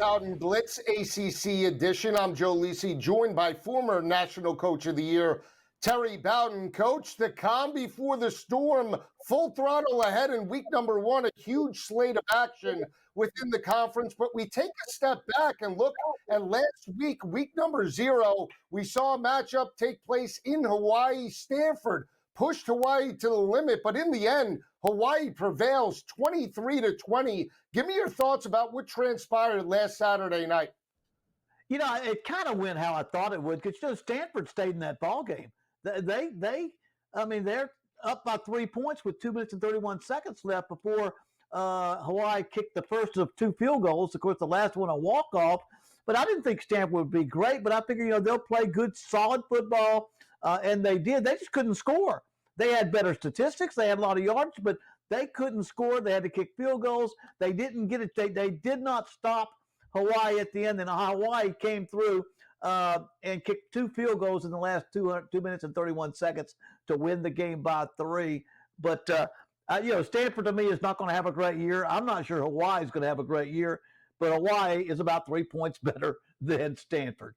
Bowden Blitz ACC edition. I'm Joe Lisi, joined by former National Coach of the Year, Terry Bowden. Coach, the calm before the storm, full throttle ahead in week number one, a huge slate of action within the conference. But we take a step back and look at last week, week number 0, we saw a matchup take place in Hawaii. Stanford pushed Hawaii to the limit, but in the end, Hawaii prevails 23-20. Give me your thoughts about what transpired last Saturday night. You know, it kind of went how I thought it would, because Stanford stayed in that ball game. They're up by 3 points with 2 minutes and 31 seconds left before Hawaii kicked the first of 2 field goals. Of course, the last one a walk-off. But I didn't think Stanford would be great, but I figured, they'll play good, solid football, and they did. They just couldn't score. They had better statistics. They had a lot of yards, but they couldn't score. They had to kick field goals. They didn't get it. They did not stop Hawaii at the end, and Hawaii came through and kicked 2 field goals in the last 2 minutes and 31 seconds to win the game by 3. But, Stanford to me is not going to have a great year. I'm not sure Hawaii is going to have a great year, but Hawaii is about 3 points better than Stanford.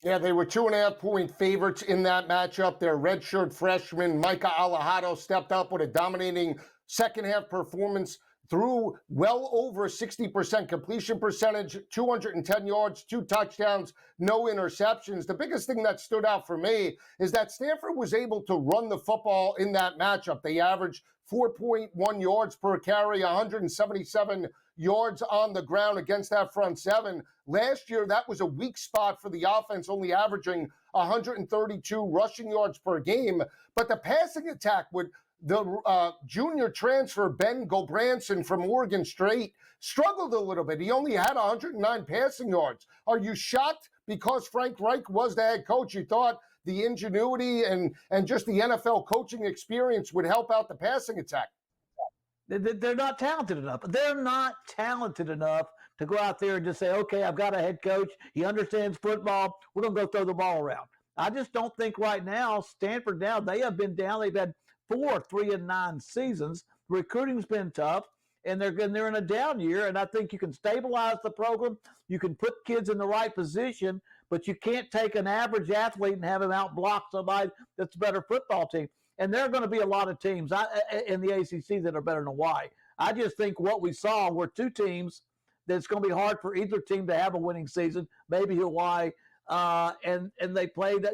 Yeah, they were 2.5-point favorites in that matchup. Their redshirt freshman, Micah Alahado, stepped up with a dominating second-half performance, threw well over 60% completion percentage, 210 yards, 2 touchdowns, no interceptions. The biggest thing that stood out for me is that Stanford was able to run the football in that matchup. They averaged 4.1 yards per carry, 177 yards on the ground against that front seven. Last year, that was a weak spot for the offense, only averaging 132 rushing yards per game. But the passing attack with the junior transfer, Ben Gulbranson from Oregon State, struggled a little bit. He only had 109 passing yards. Are you shocked because Frank Reich was the head coach? You thought the ingenuity and just the NFL coaching experience would help out the passing attack? They're not talented enough. They're not talented enough to go out there and just say, okay, I've got a head coach. He understands football. We're going to go throw the ball around. I just don't think right now, Stanford now, they have been down. They've had 4 3-9 seasons. Recruiting's been tough, and they're in a down year. And I think you can stabilize the program. You can put kids in the right position, but you can't take an average athlete and have him out-block somebody that's a better football team. And there are going to be a lot of teams in the ACC that are better than Hawaii. I just think what we saw were 2 teams that it's going to be hard for either team to have a winning season, maybe Hawaii. And they played,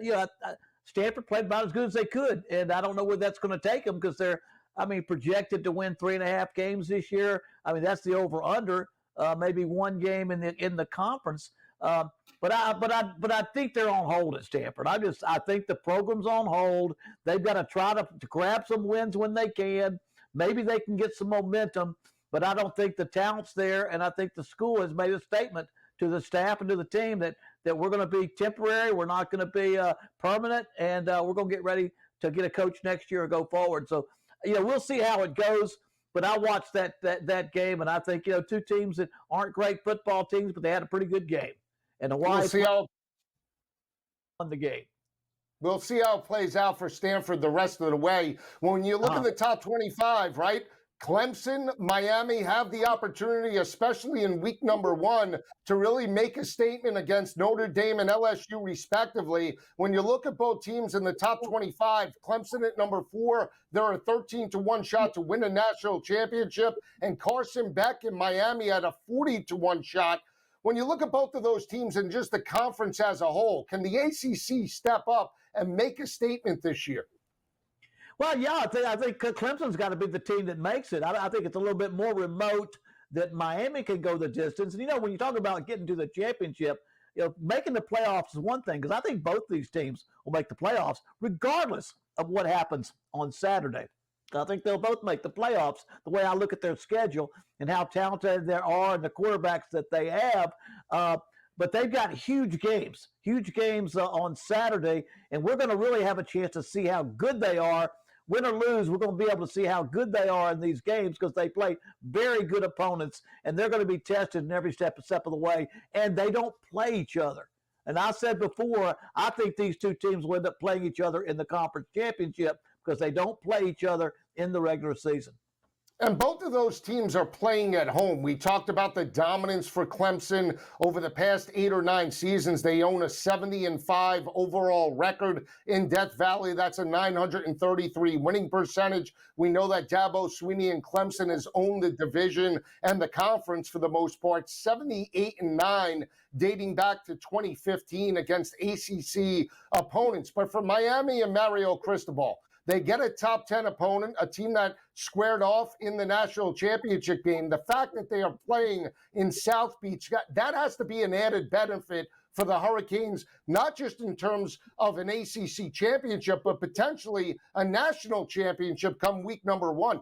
Stanford played about as good as they could. And I don't know where that's going to take them, because they're, projected to win 3.5 games this year. That's the over-under, maybe 1 game in the conference. But I think they're on hold at Stanford. I think the program's on hold. They've got to try to grab some wins when they can. Maybe they can get some momentum, but I don't think the talent's there. And I think the school has made a statement to the staff and to the team that we're going to be temporary. We're not going to be permanent, and we're going to get ready to get a coach next year or go forward. So, we'll see how it goes. But I watched that game, and I think, 2 teams that aren't great football teams, but they had a pretty good game. And Hawaii won the game. We'll see how it plays out for Stanford the rest of the way. When you look at the top 25, right, Clemson, Miami have the opportunity, especially in week number 1, to really make a statement against Notre Dame and LSU respectively. When you look at both teams in the top 25, Clemson at number 4, they're a 13-1 shot to win a national championship, and Carson Beck in Miami had a 40-1 shot. When you look at both of those teams and just the conference as a whole, can the ACC step up and make a statement this year? Well, yeah, I think Clemson's got to be the team that makes it. I think it's a little bit more remote that Miami can go the distance. And, when you talk about getting to the championship, making the playoffs is one thing, because I think both these teams will make the playoffs regardless of what happens on Saturday. I think they'll both make the playoffs, the way I look at their schedule and how talented they are and the quarterbacks that they have. But they've got huge games on Saturday, and we're going to really have a chance to see how good they are. Win or lose, we're going to be able to see how good they are in these games, because they play very good opponents, and they're going to be tested in every step of the way, and they don't play each other. And I said before, I think these 2 teams will end up playing each other in the conference championship, because they don't play each other in the regular season. And both of those teams are playing at home. We talked about the dominance for Clemson over the past 8 or 9 seasons. They own a 70-5 overall record in Death Valley. That's a 933 winning percentage. We know that Dabo Swinney and Clemson has owned the division and the conference for the most part, 78-9, dating back to 2015 against ACC opponents. But for Miami and Mario Cristobal, they get a top 10 opponent, a team that squared off in the national championship game. The fact that they are playing in South Beach, that has to be an added benefit for the Hurricanes, not just in terms of an ACC championship, but potentially a national championship come week number 1.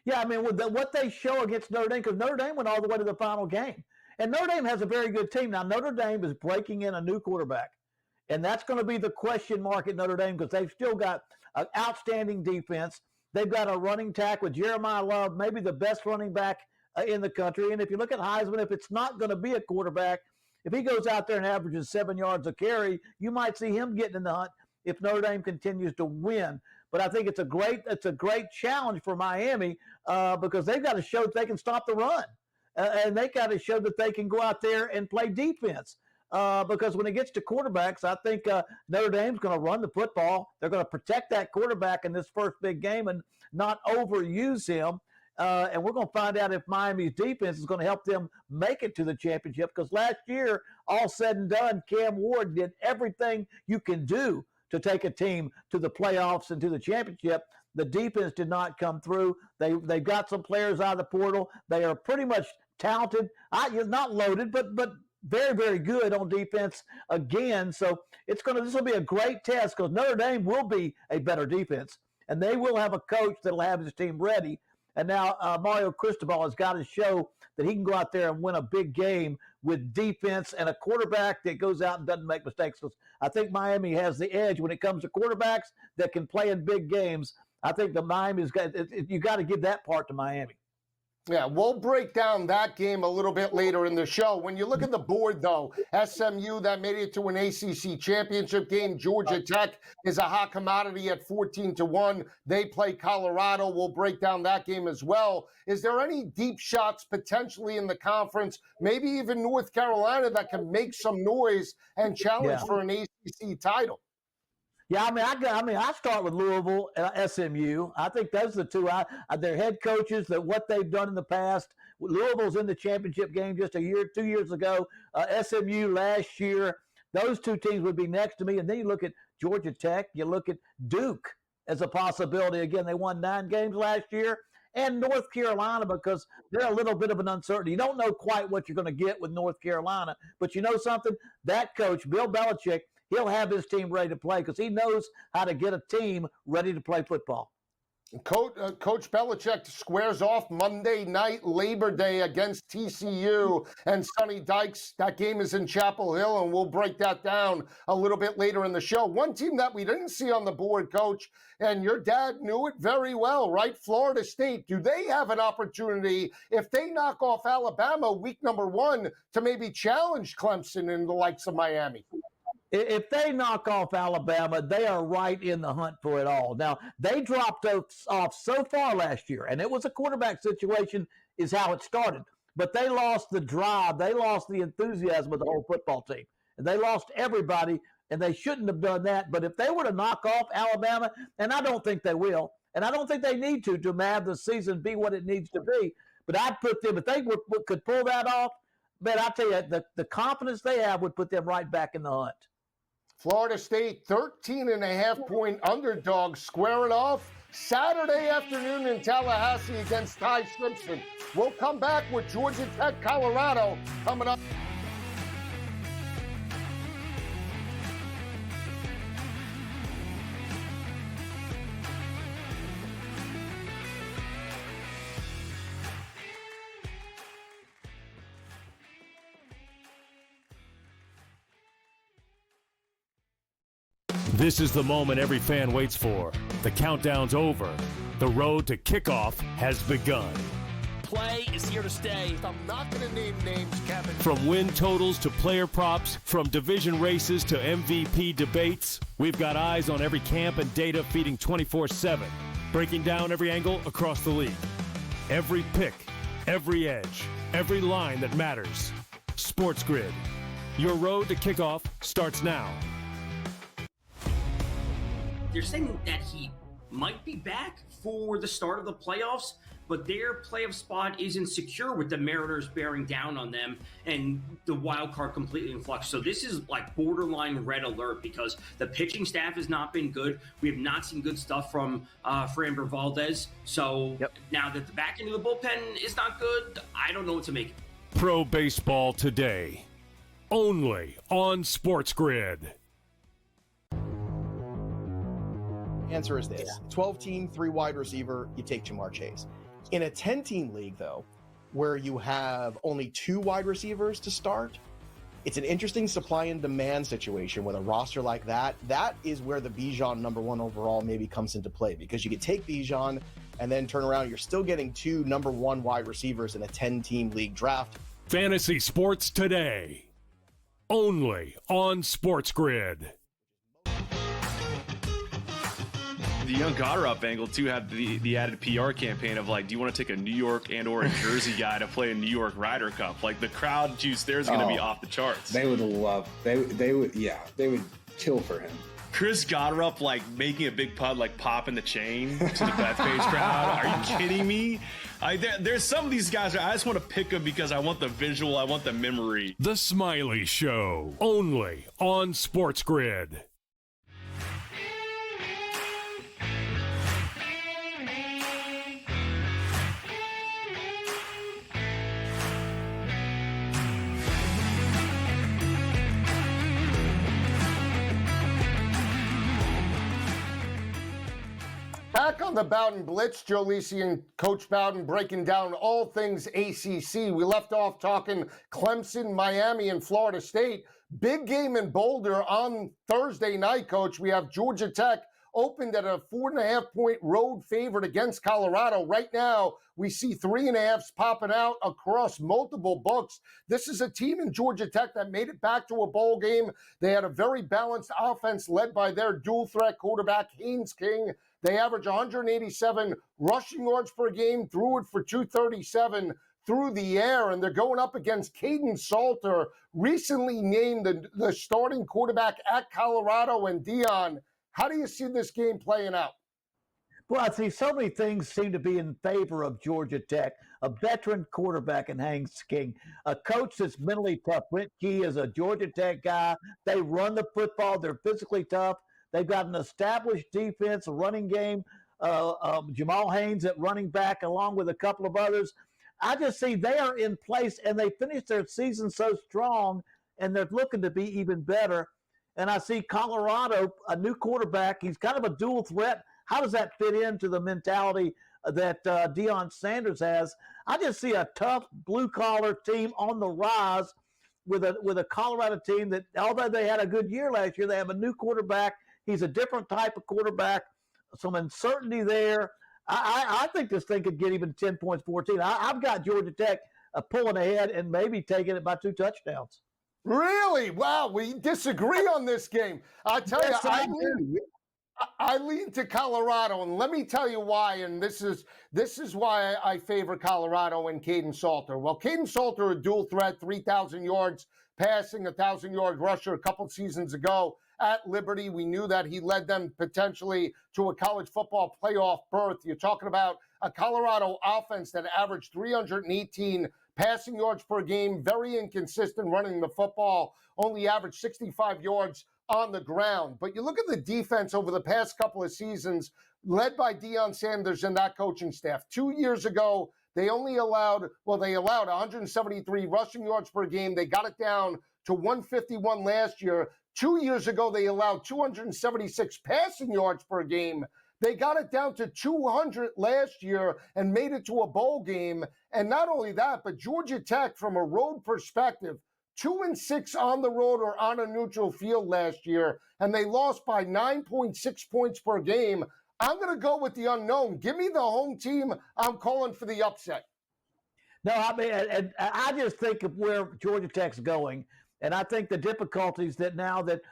Yeah, I mean, what they show against Notre Dame, because Notre Dame went all the way to the final game. And Notre Dame has a very good team. Now, Notre Dame is breaking in a new quarterback. And that's going to be the question mark at Notre Dame because they've still got an outstanding defense. They've got a running tack with Jeremiah Love, maybe the best running back in the country. And if you look at Heisman, if it's not going to be a quarterback, if he goes out there and averages 7 yards a carry, you might see him getting in the hunt if Notre Dame continues to win. But I think it's a great challenge for Miami because they've got to show that they can stop the run. And they got to show that they can go out there and play defense. Because when it gets to quarterbacks, I think Notre Dame's going to run the football. They're going to protect that quarterback in this first big game and not overuse him. And we're going to find out if Miami's defense is going to help them make it to the championship. Because last year, all said and done, Cam Ward did everything you can do to take a team to the playoffs and to the championship. The defense did not come through. They've got some players out of the portal. They are pretty much talented. Not loaded, but very, very good on defense again. So this will be a great test because Notre Dame will be a better defense, and they will have a coach that will have his team ready. And now Mario Cristobal has got to show that he can go out there and win a big game with defense and a quarterback that goes out and doesn't make mistakes. So I think Miami has the edge when it comes to quarterbacks that can play in big games. I think you got to give that part to Miami. Yeah, we'll break down that game a little bit later in the show. When you look at the board, though, SMU, that made it to an ACC championship game. Georgia Tech is a hot commodity at 14-1. They play Colorado. We'll break down that game as well. Is there any deep shots potentially in the conference, maybe even North Carolina, that can make some noise and challenge for an ACC title? Yeah, I start with Louisville and SMU. I think those are the two. Their head coaches, that what they've done in the past. Louisville's in the championship game just 2 years ago. SMU last year. Those two teams would be next to me. And then you look at Georgia Tech. You look at Duke as a possibility. Again, they won 9 games last year. And North Carolina, because they're a little bit of an uncertainty. You don't know quite what you're going to get with North Carolina. But you know something? That coach, Bill Belichick, he'll have his team ready to play because he knows how to get a team ready to play football. Coach Belichick squares off Monday night, Labor Day, against TCU and Sonny Dykes. That game is in Chapel Hill, and we'll break that down a little bit later in the show. One team that we didn't see on the board, Coach, and your dad knew it very well, right? Florida State. Do they have an opportunity, if they knock off Alabama week number 1, to maybe challenge Clemson and the likes of Miami? If they knock off Alabama, they are right in the hunt for it all. Now, they dropped off so far last year, and it was a quarterback situation is how it started. But they lost the drive. They lost the enthusiasm of the whole football team. And they lost everybody, and they shouldn't have done that. But if they were to knock off Alabama, and I don't think they will, and I don't think they need to have the season be what it needs to be, but I'd put them, if they could pull that off, but I tell you, the confidence they have would put them right back in the hunt. Florida State, 13.5-point underdog, squaring off Saturday afternoon in Tallahassee against Ty Simpson. We'll come back with Georgia Tech, Colorado, coming up. This is the moment every fan waits for. The countdown's over. The road to kickoff has begun. Play is here to stay. I'm not going to name names, Kevin. From win totals to player props, from division races to MVP debates, we've got eyes on every camp and data feeding 24/7, breaking down every angle across the league. Every pick, every edge, every line that matters. SportsGrid. Your road to kickoff starts now. They're saying that he might be back for the start of the playoffs, but their playoff spot isn't secure with the Mariners bearing down on them and the wild card completely in flux. So this is like borderline red alert because the pitching staff has not been good. We have not seen good stuff from Framber Valdez. So now that the back end of the bullpen is not good, I don't know what to make. Pro Baseball Today. Only on SportsGrid. Answer is this. 12-team, 3 wide receiver, you take Jamar Chase. In a 10-team league, though, where you have only 2 wide receivers to start, it's an interesting supply and demand situation with a roster like that. That is where the Bijan number 1 overall maybe comes into play, because you could take Bijan and then turn around. You're still getting 2 number 1 wide receivers in a 10-team league draft. Fantasy Sports Today. Only on SportsGrid. The Young Goddard up angle, too, had the added PR campaign of, like, do you want to take a New York and or a Jersey guy to play a New York Ryder Cup? Like, the crowd juice there is going to be off the charts. They would love, they would kill for him. Chris Goddard, like, making a big putt, like, popping the chain to the Bethpage crowd. Are you kidding me? There's some of these guys, I just want to pick them because I want the visual, I want the memory. The Smiley Show. Only on SportsGrid. Back on the Bowden Blitz, Joe Lisi and Coach Bowden breaking down all things ACC. We left off talking Clemson, Miami, and Florida State. Big game in Boulder on Thursday night, Coach. We have Georgia Tech opened at a 4.5-point road favorite against Colorado. Right now, we see 3.5s popping out across multiple books. This is a team in Georgia Tech that made it back to a bowl game. They had a very balanced offense led by their dual-threat quarterback, Haynes King. They average 187 rushing yards per game, threw it for 237 through the air, and they're going up against Caden Salter, recently named the starting quarterback at Colorado. And Dion, how do you see this game playing out? Well, I see so many things seem to be in favor of Georgia Tech. A veteran quarterback in Haynes King, a coach that's mentally tough. Brent Key is a Georgia Tech guy. They run the football. They're physically tough. They've got an established defense, a running game. Jamal Haynes at running back, along with a couple of others. I just see they are in place, and they finished their season so strong, and they're looking to be even better. And I see Colorado, a new quarterback. He's kind of a dual threat. How does that fit into the mentality that Deion Sanders has? I just see a tough blue-collar team on the rise with a Colorado team that, although they had a good year last year, they have a new quarterback. He's a different type of quarterback, some uncertainty there. I think this thing could get even 10 points, 14. I've got Georgia Tech pulling ahead and maybe taking it by 2 touchdowns. Really? Wow, we disagree on this game. I tell you, I lean to Colorado, and let me tell you why. And this is why I favor Colorado and Caden Salter. Well, Caden Salter, a dual threat, 3,000 yards passing, 1,000-yard rusher a couple seasons ago at Liberty. We knew that he led them potentially to a college football playoff berth. You're talking about a Colorado offense that averaged 318 passing yards per game, very inconsistent running the football, only averaged 65 yards on the ground. But you look at the defense over the past couple of seasons, led by Deion Sanders and that coaching staff. 2 years ago, they allowed 173 rushing yards per game. They got it down to 151 last year. 2 years ago, they allowed 276 passing yards per game. They got it down to 200 last year and made it to a bowl game. And not only that, but Georgia Tech, from a road perspective, 2-6 on the road or on a neutral field last year, and they lost by 9.6 points per game. I'm going to go with the unknown. Give me the home team. I'm calling for the upset. No, I mean, and I just think of where Georgia Tech's going, and I think the difficulties that now that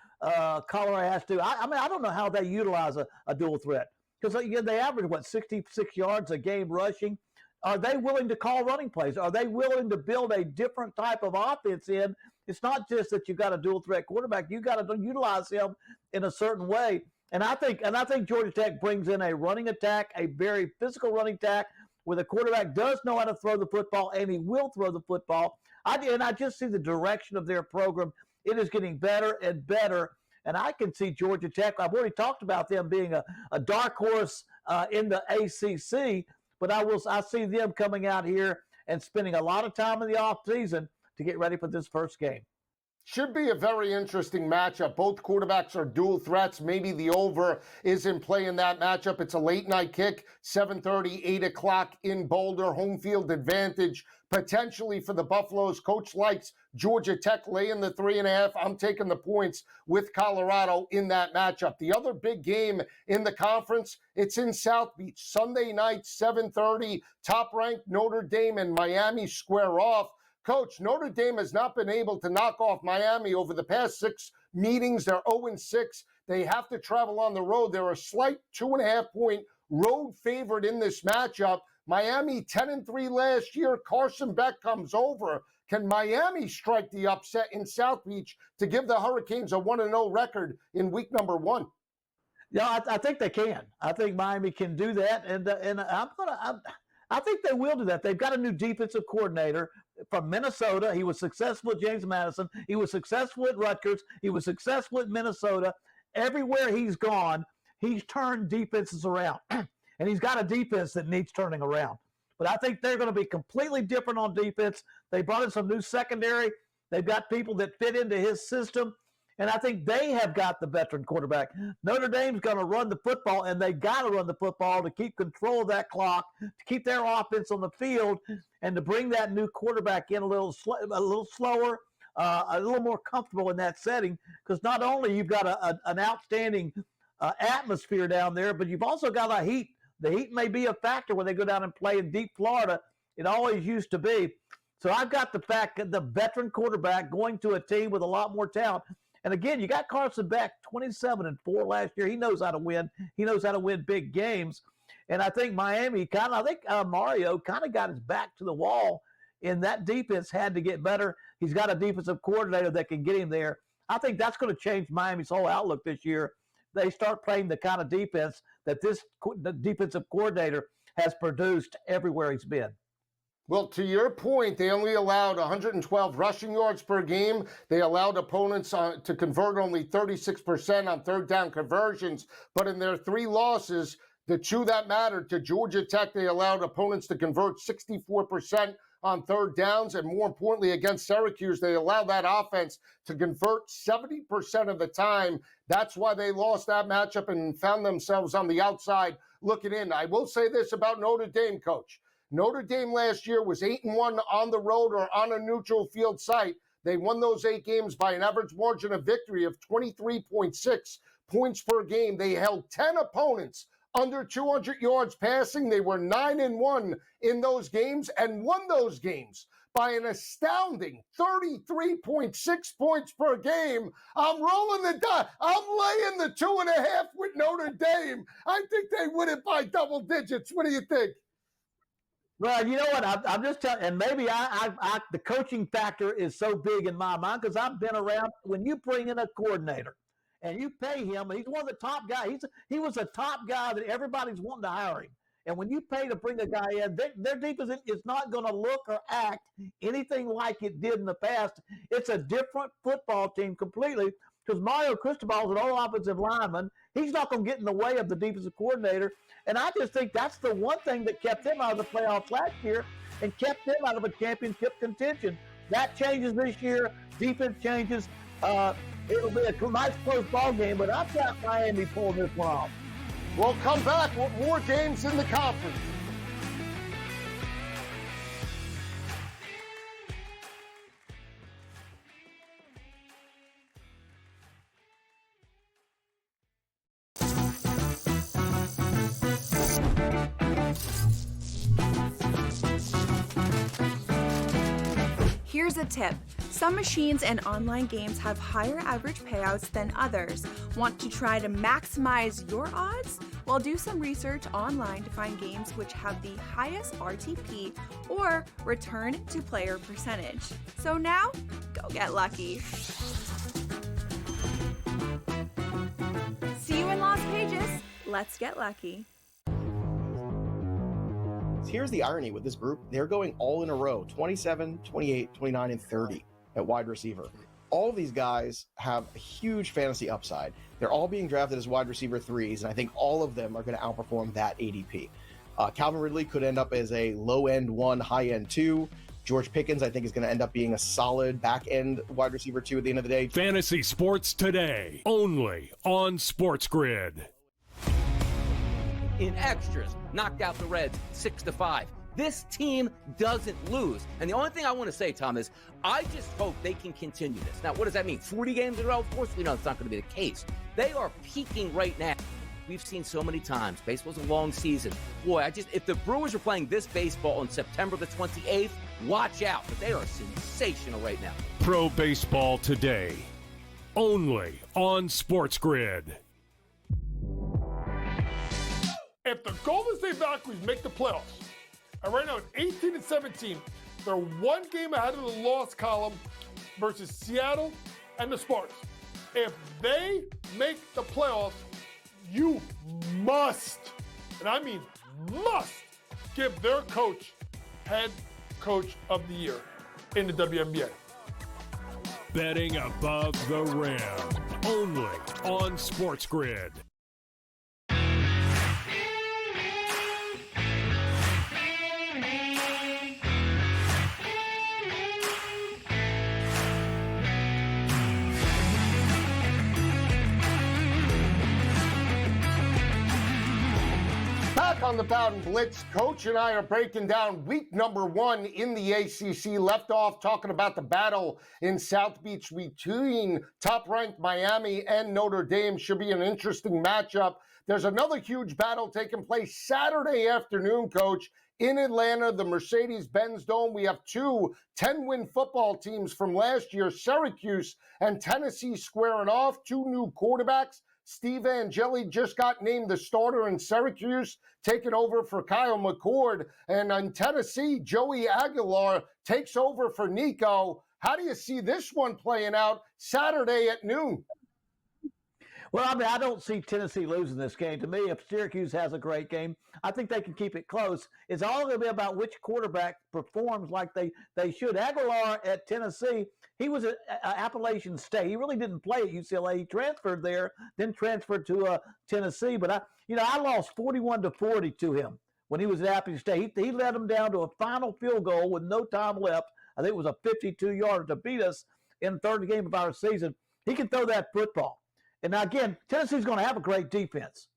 Colorado has to. I mean, I don't know how they utilize a dual threat because they average 66 yards a game rushing. Are they willing to call running plays? Are they willing to build a different type of offense in? It's not just that you got a dual threat quarterback. You got to utilize him in a certain way. And I think Georgia Tech brings in a running attack, a very physical running attack, where the quarterback does know how to throw the football, and he will throw the football. I just see the direction of their program. It is getting better and better. And I can see Georgia Tech. I've already talked about them being a dark horse in the ACC, but I see them coming out here and spending a lot of time in the offseason to get ready for this first game. Should be a very interesting matchup. Both quarterbacks are dual threats. Maybe the over is in play in that matchup. It's a late night kick, 7:30, 8 o'clock in Boulder. Home field advantage potentially for the Buffaloes. Coach likes Georgia Tech laying the 3.5. I'm taking the points with Colorado in that matchup. The other big game in the conference, it's in South Beach. Sunday night, 7:30. Top-ranked Notre Dame and Miami square off. Coach, Notre Dame has not been able to knock off Miami over the past 6 meetings. They're 0-6. They have to travel on the road. They're a slight 2.5-point road favorite in this matchup. Miami 10-3 last year. Carson Beck comes over. Can Miami strike the upset in South Beach to give the Hurricanes a 1-0 record in week number 1? Yeah, I think they can. I think Miami can do that, and I think they will do that. They've got a new defensive coordinator from Minnesota. He was successful at James Madison. He was successful at Rutgers. He was successful at Minnesota. Everywhere he's gone, he's turned defenses around. And he's got a defense that needs turning around. But I think they're going to be completely different on defense. They brought in some new secondary. They've got people that fit into his system. And I think they have got the veteran quarterback. Notre Dame's going to run the football, and they got to run the football to keep control of that clock, to keep their offense on the field, and to bring that new quarterback in a little slower, a little more comfortable in that setting. Because not only you've got an outstanding atmosphere down there, but you've also got a heat. The heat may be a factor when they go down and play in deep Florida. It always used to be. So I've got the fact that the veteran quarterback going to a team with a lot more talent. And again, you got Carson Beck, 27-4 last year. He knows how to win. He knows how to win big games. And I think Miami Mario kind of got his back to the wall, and that defense had to get better. He's got a defensive coordinator that can get him there. I think that's going to change Miami's whole outlook this year. They start playing the kind of defense that the defensive coordinator has produced everywhere he's been. Well, to your point, they only allowed 112 rushing yards per game. They allowed opponents to convert only 36% on third down conversions. But in their 3 losses, the 2 that mattered to Georgia Tech, they allowed opponents to convert 64% on third downs. And more importantly, against Syracuse, they allowed that offense to convert 70% of the time. That's why they lost that matchup and found themselves on the outside looking in. I will say this about Notre Dame, Coach. Notre Dame last year was 8-1 on the road or on a neutral field site. They won those 8 games by an average margin of victory of 23.6 points per game. They held 10 opponents under 200 yards passing. They were 9-1 in those games and won those games by an astounding 33.6 points per game. I'm rolling the dice. I'm laying the 2.5 with Notre Dame. I think they win it by double digits. What do you think? Well, you know what? I'm just telling, and maybe the coaching factor is so big in my mind because I've been around. When you bring in a coordinator and you pay him, and he's one of the top guys. He was a top guy that everybody's wanting to hire him. And when you pay to bring a guy in, their defense is not going to look or act anything like it did in the past. It's a different football team completely because Mario Cristobal is an old offensive lineman. He's not going to get in the way of the defensive coordinator. And I just think that's the one thing that kept them out of the playoffs last year and kept them out of a championship contention. That changes this year. Defense changes. It'll be a nice close ball game, but I've got Miami pulling this one off. We'll come back with more games in the conference. Here's a tip. Some machines and online games have higher average payouts than others. Want to try to maximize your odds? Well, do some research online to find games which have the highest RTP or return to player percentage. So now, go get lucky. See you in Las Vegas. Let's get lucky. Here's the irony with this group. They're going all in a row, 27, 28, 29, and 30 at wide receiver. All of these guys have a huge fantasy upside. They're all being drafted as wide receiver 3s, and I think all of them are going to outperform that ADP. Calvin Ridley could end up as a low-end 1, high-end 2. George Pickens, I think, is going to end up being a solid back-end wide receiver 2 at the end of the day. Fantasy Sports Today, only on SportsGrid. In extras, knocked out the Reds 6-5. This team doesn't lose. And the only thing I want to say, Tom, is I just hope they can continue this. Now, what does that mean? 40 games in a row? Of course, we know it's not going to be the case. They are peaking right now. We've seen so many times. Baseball's a long season. Boy, if the Brewers were playing this baseball on September the 28th, watch out. But they are sensational right now. Pro Baseball Today, only on SportsGrid. If the Golden State Valkyries make the playoffs, and right now at 18-17, they're one game ahead of the loss column versus Seattle and the Spartans. If they make the playoffs, you must, and I mean must, give their coach head coach of the year in the WNBA. Betting above the rim, only on SportsGrid. On the Bowden Blitz, Coach and I are breaking down week number 1 in the ACC. Left off talking about the battle in South Beach between top-ranked Miami and Notre Dame. Should be an interesting matchup. There's another huge battle taking place Saturday afternoon, Coach, in Atlanta, the Mercedes-Benz Dome. We have 2 10-win football teams from last year, Syracuse and Tennessee, squaring off. 2 new quarterbacks. Steve Angeli just got named the starter in Syracuse, taking over for Kyle McCord. And in Tennessee, Joey Aguilar takes over for Nico. How do you see this one playing out Saturday at noon? Well, I mean, I don't see Tennessee losing this game. To me, if Syracuse has a great game, I think they can keep it close. It's all going to be about which quarterback performs like they should. Aguilar at Tennessee, he was at Appalachian State. He really didn't play at UCLA. He transferred there, then transferred to Tennessee. But I lost 41-40 to him when he was at Appalachian State. He led them down to a final field goal with no time left. I think it was a 52-yarder to beat us in the third game of our season. He can throw that football. And now, again, Tennessee's going to have a great defense.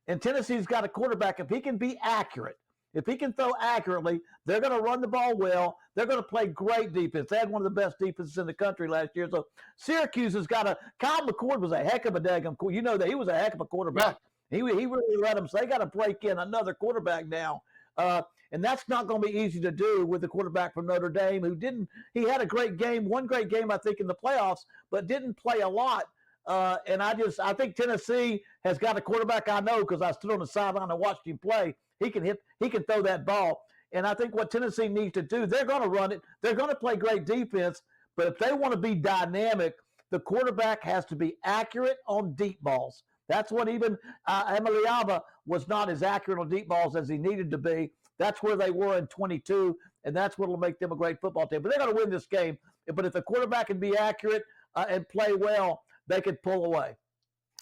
And Tennessee's got a quarterback. If he can be accurate, if he can throw accurately, they're going to run the ball well. They're going to play great defense. They had one of the best defenses in the country last year. So Syracuse has got Kyle McCord was a heck of a daggum. You know that he was a heck of a quarterback. Yeah. He really let them. So they got to break in another quarterback now. And that's not going to be easy to do with the quarterback from Notre Dame he had a great game, one great game, I think, in the playoffs, but didn't play a lot. And I think Tennessee has got a quarterback I know because I stood on the sideline and watched him play. He can throw that ball. And I think what Tennessee needs to do, they're going to run it. They're going to play great defense. But if they want to be dynamic, the quarterback has to be accurate on deep balls. That's what even Emiliava was not as accurate on deep balls as he needed to be. That's where they were in 22, and that's what will make them a great football team. But they're going to win this game. But if the quarterback can be accurate and play well, they could pull away.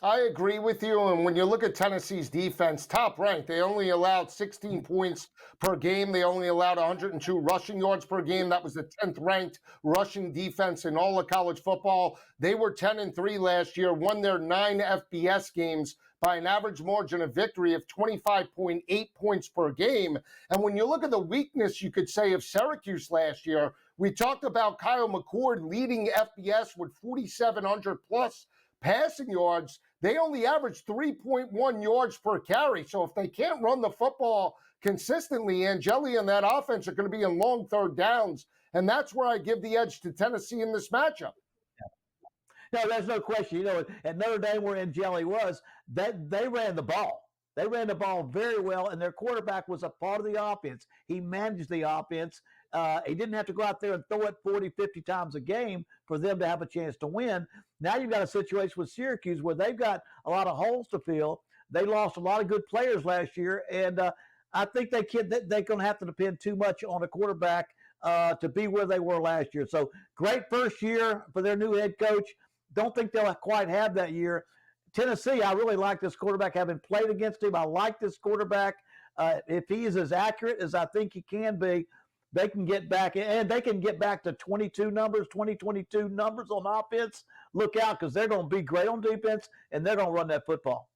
I agree with you. And when you look at Tennessee's defense, top ranked, they only allowed 16 points per game. They only allowed 102 rushing yards per game. That was the 10th ranked rushing defense in all of college football. They were 10-3 last year, won their 9 FBS games by an average margin of victory of 25.8 points per game. And when you look at the weakness, you could say, of Syracuse last year, we talked about Kyle McCord leading FBS with 4,700 plus passing yards. They only averaged 3.1 yards per carry. So if they can't run the football consistently, Angeli and that offense are going to be in long third downs. And that's where I give the edge to Tennessee in this matchup. No, there's no question. At Notre Dame where Angeli was, that they ran the ball. They ran the ball very well, and their quarterback was a part of the offense. He managed the offense. He didn't have to go out there and throw it 40, 50 times a game for them to have a chance to win. Now you've got a situation with Syracuse where they've got a lot of holes to fill. They lost a lot of good players last year, and I think they're going to have to depend too much on a quarterback to be where they were last year. So great first year for their new head coach. Don't think they'll quite have that year. Tennessee, I really like this quarterback. Having played against him, I like this quarterback. If he is as accurate as I think he can be, they can get back, and they can get back to 22 numbers on offense. Look out, because they're going to be great on defense, and they're going to run that football.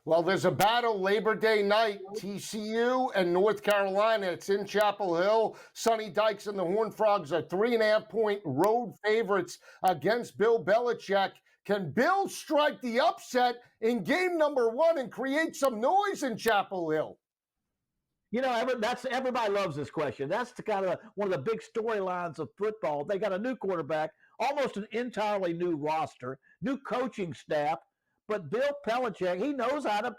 Well, there's a battle Labor Day night, TCU and North Carolina. It's in Chapel Hill. Sonny Dykes and the Horned Frogs are 3.5-point road favorites against Bill Belichick. Can Bill strike the upset in game number 1 and create some noise in Chapel Hill? You know, everybody loves this question. That's the kind of one of the big storylines of football. They got a new quarterback, almost an entirely new roster, new coaching staff. But Bill Belichick, he knows how to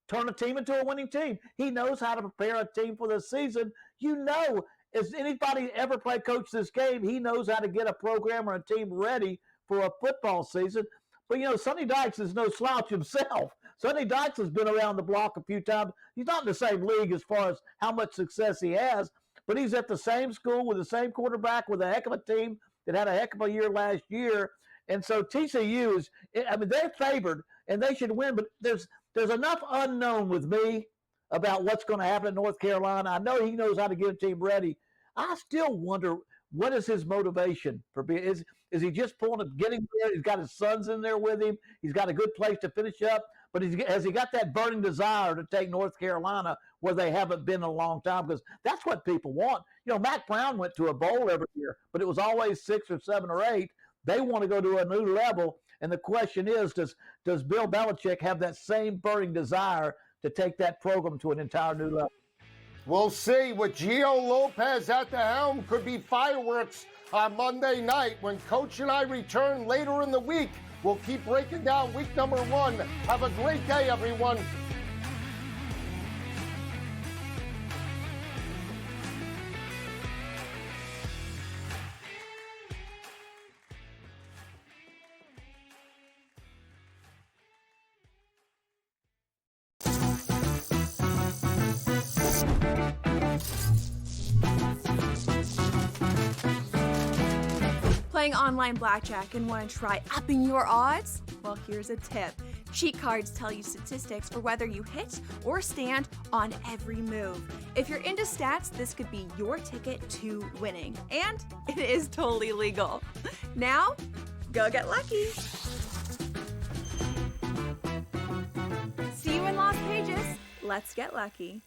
turn a team into a winning team. He knows how to prepare a team for the season. You know, as anybody ever coach this game, he knows how to get a program or a team ready for a football season. But, you know, Sonny Dykes is no slouch himself. Sonny Dykes has been around the block a few times. He's not in the same league as far as how much success he has, but he's at the same school with the same quarterback with a heck of a team that had a heck of a year last year. And so TCU is, I mean, they're favored and they should win, but there's enough unknown with me about what's going to happen in North Carolina. I know he knows how to get a team ready. I still wonder, what is his motivation for being? Is he just getting there? He's got his sons in there with him. He's got a good place to finish up. But has he got that burning desire to take North Carolina where they haven't been in a long time? Because that's what people want. You know, Mac Brown went to a bowl every year, but it was always 6 or 7 or 8. They want to go to a new level. And the question is, does Bill Belichick have that same burning desire to take that program to an entire new level? We'll see. With Gio Lopez at the helm, could be fireworks on Monday night. When Coach and I return later in the week, we'll keep breaking down week number 1. Have a great day, everyone. Playing online blackjack and want to try upping your odds? Well, here's a tip. Cheat cards tell you statistics for whether you hit or stand on every move. If you're into stats, this could be your ticket to winning. And it is totally legal. Now, go get lucky. See you in Las Vegas. Let's get lucky.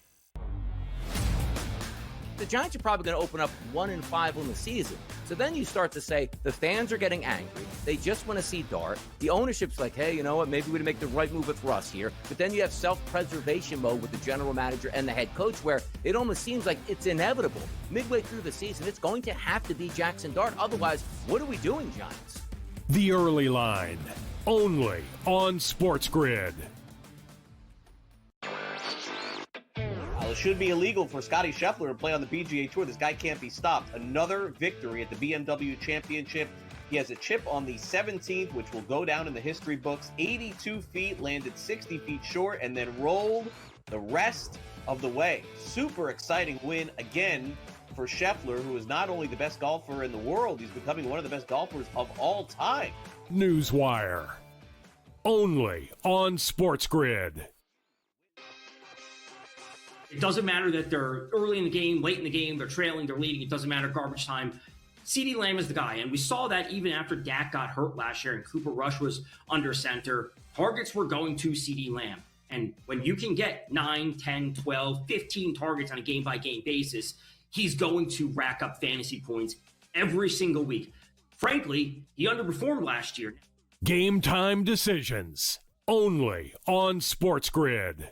The Giants are probably going to open up 1-5 on the season. So then you start to say the fans are getting angry. They just want to see Dart. The ownership's like, hey, you know what? Maybe we make the right move with Russ here. But then you have self-preservation mode with the general manager and the head coach, where it almost seems like it's inevitable. Midway through the season, it's going to have to be Jackson Dart. Otherwise, what are we doing, Giants? The Early Line, only on SportsGrid. It should be illegal for Scotty Scheffler to play on the PGA Tour. This guy can't be stopped. Another victory at the BMW Championship. He has a chip on the 17th, which will go down in the history books. 82 feet, landed 60 feet short, and then rolled the rest of the way. Super exciting win again for Scheffler, who is not only the best golfer in the world, he's becoming one of the best golfers of all time. Newswire, only on SportsGrid. It doesn't matter that they're early in the game, late in the game, they're trailing, they're leading. It doesn't matter, garbage time. CeeDee Lamb is the guy, and we saw that even after Dak got hurt last year and Cooper Rush was under center. Targets were going to CeeDee Lamb. And when you can get 9, 10, 12, 15 targets on a game-by-game basis, he's going to rack up fantasy points every single week. Frankly, he underperformed last year. Game time decisions, only on SportsGrid.